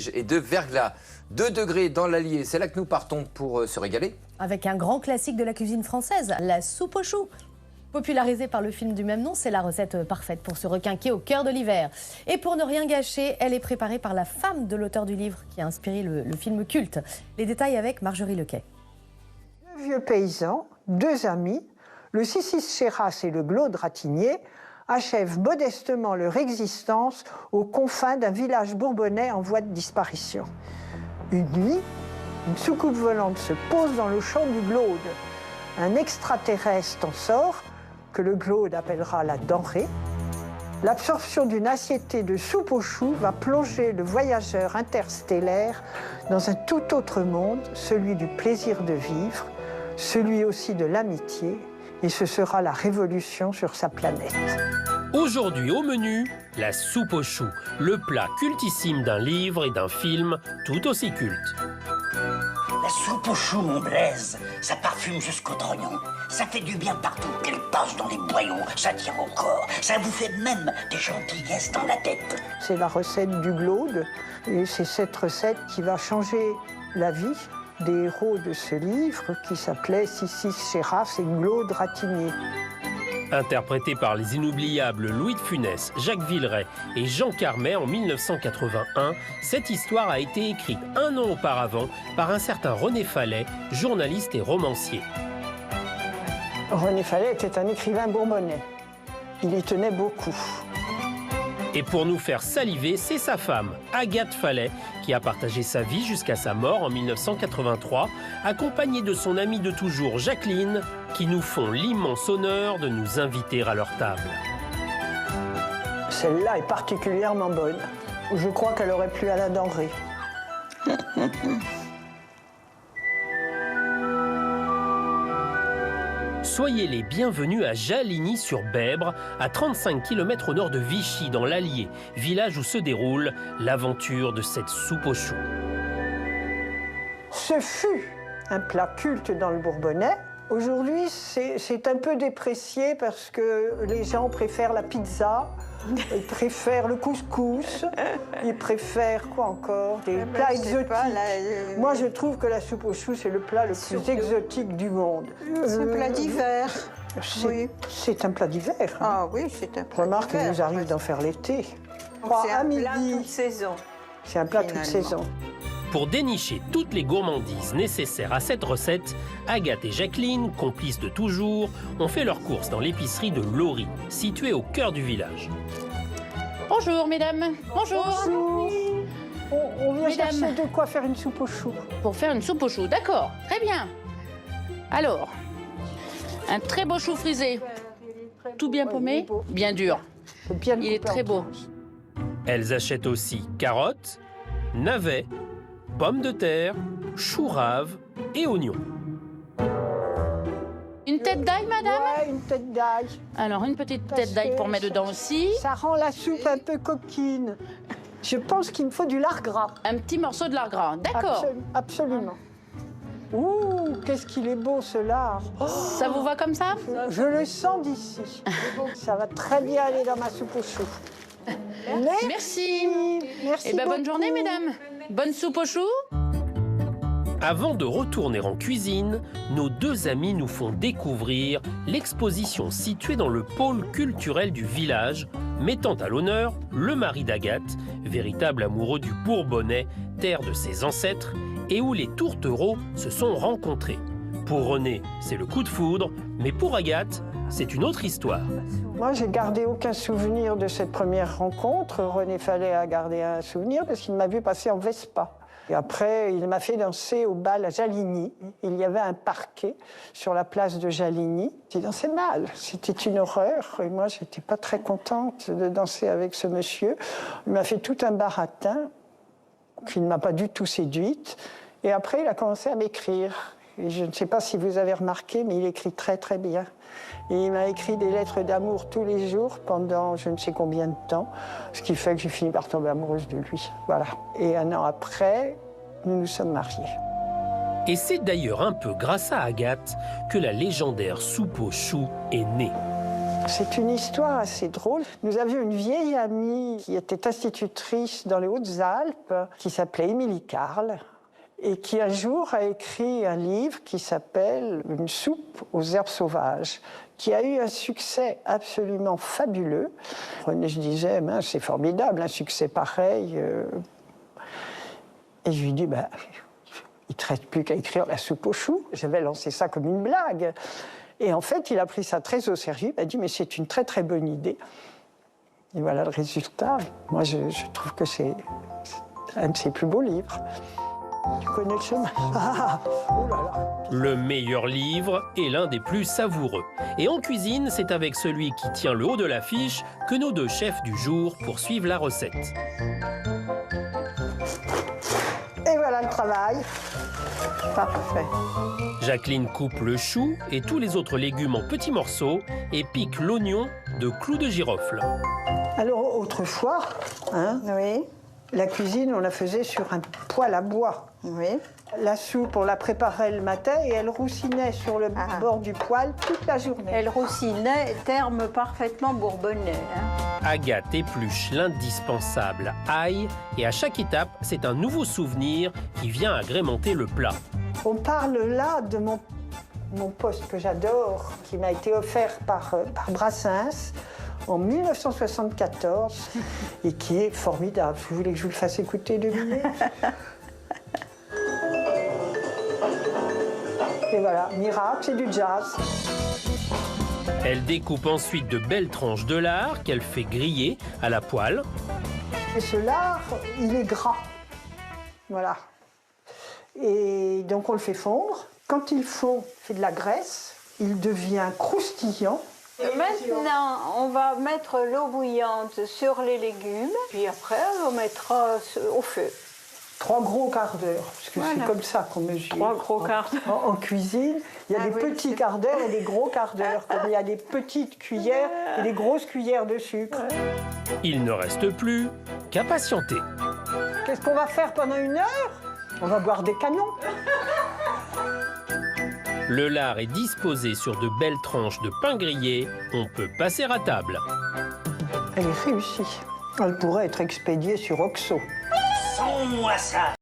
neige et de verglas. 2 degrés dans l'Allier, c'est là que nous partons pour se régaler. Avec un grand classique de la cuisine française, la soupe aux choux. Popularisée par le film du même nom, c'est la recette parfaite pour se requinquer au cœur de l'hiver. Et pour ne rien gâcher, elle est préparée par la femme de l'auteur du livre qui a inspiré le film culte. Les détails avec Marjorie Lequet. Deux vieux paysans, 2 amis, le Sissis Chéras et le Glaude Ratignier, achèvent modestement leur existence aux confins d'un village bourbonnais en voie de disparition. Une nuit, une soucoupe volante se pose dans le champ du Glaude. Un extraterrestre en sort, que le Glaude appellera la denrée. L'absorption d'une assiettée de soupe aux choux va plonger le voyageur interstellaire dans un tout autre monde, celui du plaisir de vivre, celui aussi de l'amitié, et ce sera la révolution sur sa planète. Aujourd'hui au menu, la soupe aux choux, le plat cultissime d'un livre et d'un film tout aussi culte. La soupe aux choux, mon Blaise, ça parfume jusqu'au trognon. Ça fait du bien partout, qu'elle passe dans les boyaux, ça tient au corps, ça vous fait même des gentillesses dans la tête. C'est la recette du Glaude, et c'est cette recette qui va changer la vie des héros de ce livre qui s'appelait Sissis Chéras et Glaude Ratignier. Interprété par les inoubliables Louis de Funès, Jacques Villeray et Jean Carmet en 1981, cette histoire a été écrite 1 an auparavant par un certain René Fallet, journaliste et romancier. René Fallet était un écrivain bourbonnais. Il y tenait beaucoup. Et pour nous faire saliver, c'est sa femme, Agathe Fallet, qui a partagé sa vie jusqu'à sa mort en 1983, accompagnée de son amie de toujours, Jacqueline, qui nous font l'immense honneur de nous inviter à leur table. Celle-là est particulièrement bonne. Je crois qu'elle aurait plu à la denrée. Soyez les bienvenus à Jaligny-sur-Bèbre, à 35 km au nord de Vichy, dans l'Allier, village où se déroule l'aventure de cette soupe aux choux. Ce fut un plat culte dans le Bourbonnais. Aujourd'hui, c'est un peu déprécié parce que les gens préfèrent la pizza, ils préfèrent le couscous, ils préfèrent quoi encore? Des plats exotiques. Moi, je trouve que la soupe aux choux, c'est le plat le plus exotique du monde. C'est un plat d'hiver. Oui. C'est un plat d'hiver. Hein. Ah oui, c'est un plat Remarque qu'il d'hiver. nous arrive d'en faire l'été. C'est un plat toute saison. C'est un plat toute saison. Pour dénicher toutes les gourmandises nécessaires à cette recette, Agathe et Jacqueline, complices de toujours, ont fait leurs courses dans l'épicerie de Laurie, située au cœur du village. Bonjour mesdames, bonjour. Bonjour. On vient Mesdames. chercher de quoi faire une soupe aux choux. Pour faire une soupe aux choux, d'accord, très bien. Alors, un très beau chou frisé, tout bien paumé, bien dur. Il est très beau. Elles achètent aussi carottes, navets, pommes de terre, choux raves et oignons. Une tête d'ail, madame? Ouais, une tête d'ail. Alors, une petite Parce tête d'ail que pour mettre dedans aussi. Ça rend la soupe un peu coquine. Je pense qu'il me faut du lard gras. Un petit morceau de lard gras, d'accord. Absolument. Ouh, qu'est-ce qu'il est beau ce lard. Oh, Ça vous va comme ça? je le sens d'ici. Ça va très bien aller dans ma soupe aux choux. Merci. Merci Eh bien, bonne beaucoup. journée, mesdames. Bonne soupe aux choux. Avant de retourner en cuisine, nos 2 amis nous font découvrir l'exposition située dans le pôle culturel du village, mettant à l'honneur le mari d'Agathe, véritable amoureux du Bourbonnais, terre de ses ancêtres, et où les tourtereaux se sont rencontrés. Pour René, c'est le coup de foudre, mais pour Agathe, c'est une autre histoire. Moi, j'ai gardé aucun souvenir de cette première rencontre. René Fallet a gardé un souvenir parce qu'il m'a vu passer en Vespa. Et après, il m'a fait danser au bal à Jaligny. Il y avait un parquet sur la place de Jaligny. J'ai dansé mal. C'était une horreur. Et moi, je n'étais pas très contente de danser avec ce monsieur. Il m'a fait tout un baratin qui ne m'a pas du tout séduite. Et après, il a commencé à m'écrire. Et je ne sais pas si vous avez remarqué, mais il écrit très, très bien. Et il m'a écrit des lettres d'amour tous les jours pendant je ne sais combien de temps, ce qui fait que j'ai fini par tomber amoureuse de lui. Voilà. Et 1 an après, nous nous sommes mariés. Et c'est d'ailleurs un peu grâce à Agathe que la légendaire soupe aux choux est née. C'est une histoire assez drôle. Nous avions une vieille amie qui était institutrice dans les Hautes-Alpes, qui s'appelait Émilie Carle, et qui un jour a écrit un livre qui s'appelle « Une soupe aux herbes sauvages », qui a eu un succès absolument fabuleux. Je disais, c'est formidable, un succès pareil. Et je lui dis, il ne te reste plus qu'à écrire la soupe aux choux. J'avais lancé ça comme une blague. Et en fait, il a pris ça très au sérieux. Il m'a dit, mais c'est une très très bonne idée. Et voilà le résultat. Moi, je trouve que c'est un de ses plus beaux livres. Tu connais le chemin? Ah, oh là là. Le meilleur livre est l'un des plus savoureux. Et en cuisine, c'est avec celui qui tient le haut de l'affiche que nos deux chefs du jour poursuivent la recette. Et voilà le travail. Parfait. Jacqueline coupe le chou et tous les autres légumes en petits morceaux et pique l'oignon de clous de girofle. Alors autrefois, Oui. la cuisine, on la faisait sur un poêle à bois. Oui. La soupe, on la préparait le matin et elle roussinait sur le bord du poêle toute la journée. Elle roussinait, terme parfaitement bourbonnais. Agathe épluche l'indispensable ail et à chaque étape, c'est un nouveau souvenir qui vient agrémenter le plat. On parle là de mon poste que j'adore, qui m'a été offert par Brassens en 1974 et qui est formidable. Vous voulez que je vous le fasse écouter 2 minutes? Et voilà, miracle, c'est du jazz. Elle découpe ensuite de belles tranches de lard qu'elle fait griller à la poêle. Et ce lard, il est gras. Voilà. Et donc on le fait fondre. Quand il fond, c'est de la graisse. Il devient croustillant. Et maintenant, on va mettre l'eau bouillante sur les légumes. Puis après, on mettra au feu. 3 gros quarts d'heure, parce que c'est comme ça qu'on mesure. 3 gros quarts d'heure. En cuisine, il y a des petits quarts d'heure et des gros quarts d'heure. Comme il y a des petites cuillères et des grosses cuillères de sucre. Il ne reste plus qu'à patienter. Qu'est-ce qu'on va faire pendant 1 heure? On va boire des canons. Le lard est disposé sur de belles tranches de pain grillé. On peut passer à table. Elle est réussie. Elle pourrait être expédiée sur Oxo. Sans-moi ça.